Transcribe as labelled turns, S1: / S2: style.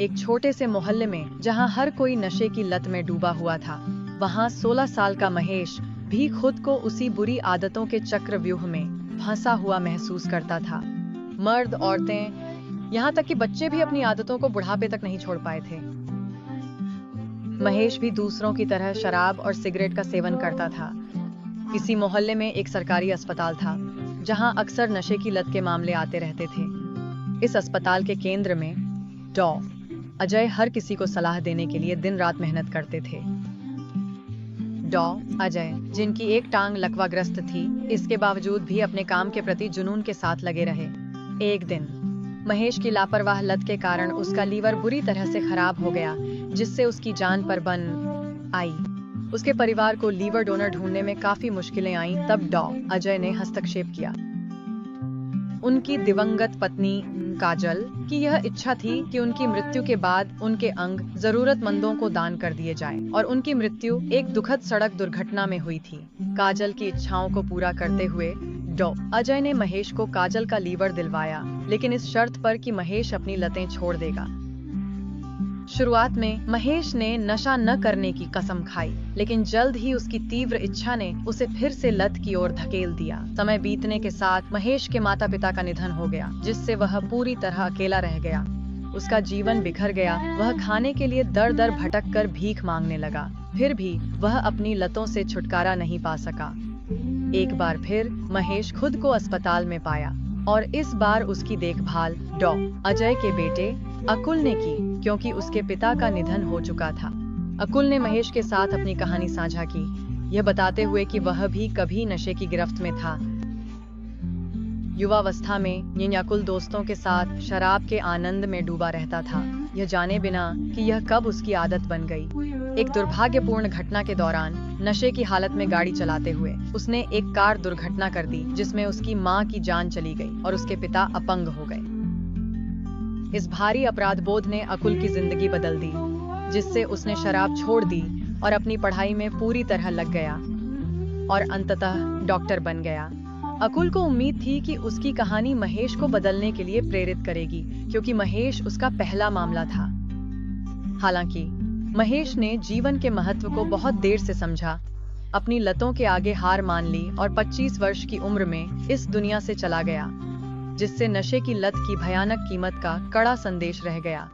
S1: एक छोटे से मोहल्ले में जहां हर कोई नशे की लत में डूबा हुआ था, वहां 16 साल का महेश भी खुद को उसी बुरी आदतों के चक्रव्यूह में फंसा हुआ महसूस करता था। मर्द, औरतें, यहाँ तक कि बच्चे भी अपनी आदतों को बुढ़ापे तक नहीं छोड़ पाए थे। महेश भी दूसरों की तरह शराब और सिगरेट का सेवन करता था। इसी मोहल्ले में एक सरकारी अस्पताल था, जहां अक्सर नशे की लत के मामले आते रहते थे। इस अस्पताल के केंद्र में डॉ. अजय हर किसी को सलाह देने के लिए दिन रात मेहनत करते थे। डॉ. अजय, जिनकी एक टांग लकवाग्रस्त थी, इसके बावजूद भी अपने काम के प्रति जुनून के साथ लगे रहे। एक दिन महेश की लापरवाह लत के कारण उसका लीवर बुरी तरह से खराब हो गया, जिससे उसकी जान पर बन आई। उसके परिवार को लीवर डोनर ढूंढने में काफी मुश्किलें आईं। तब डॉ. अजय ने हस्तक्षेप किया। उनकी दिवंगत पत्नी काजल की यह इच्छा थी कि उनकी मृत्यु के बाद उनके अंग जरूरतमंदों को दान कर दिए जाएं, और उनकी मृत्यु एक दुखद सड़क दुर्घटना में हुई थी। काजल की इच्छाओं को पूरा करते हुए डॉ. अजय ने महेश को काजल का लीवर दिलवाया, लेकिन इस शर्त पर कि महेश अपनी लतें छोड़ देगा। शुरुआत में महेश ने नशा न करने की कसम खाई, लेकिन जल्द ही उसकी तीव्र इच्छा ने उसे फिर से लत की ओर धकेल दिया। समय बीतने के साथ महेश के माता पिता का निधन हो गया, जिससे वह पूरी तरह अकेला रह गया। उसका जीवन बिखर गया। वह खाने के लिए दर दर भटक कर भीख मांगने लगा। फिर भी वह अपनी लतों से छुटकारा नहीं पा सका। एक बार फिर महेश खुद को अस्पताल में पाया, और इस बार उसकी देखभाल डॉ. अजय के बेटे अकुल ने की, क्योंकि उसके पिता का निधन हो चुका था। अकुल ने महेश के साथ अपनी कहानी साझा की, यह बताते हुए कि वह भी कभी नशे की गिरफ्त में था। युवावस्था में अकुल दोस्तों के साथ शराब के आनंद में डूबा रहता था, यह जाने बिना कि यह कब उसकी आदत बन गई। एक दुर्भाग्यपूर्ण घटना के दौरान नशे की हालत में गाड़ी चलाते हुए उसने एक कार दुर्घटना कर दी, जिसमें उसकी मां की जान चली गई और उसके पिता अपंग हो गए। इस भारी अपराध बोध ने अकुल की जिंदगी बदल दी, जिससे उसने शराब छोड़ दी और अपनी पढ़ाई में पूरी तरह लग गया और अंततः डॉक्टर बन गया। अकुल को उम्मीद थी कि उसकी कहानी महेश को बदलने के लिए प्रेरित करेगी, क्योंकि महेश उसका पहला मामला था। हालांकि महेश ने जीवन के महत्व को बहुत देर से समझा, अपनी लतों के आगे हार मान ली और 25 वर्ष की उम्र में इस दुनिया से चला गया, जिससे नशे की लत की भयानक कीमत का कड़ा संदेश रह गया।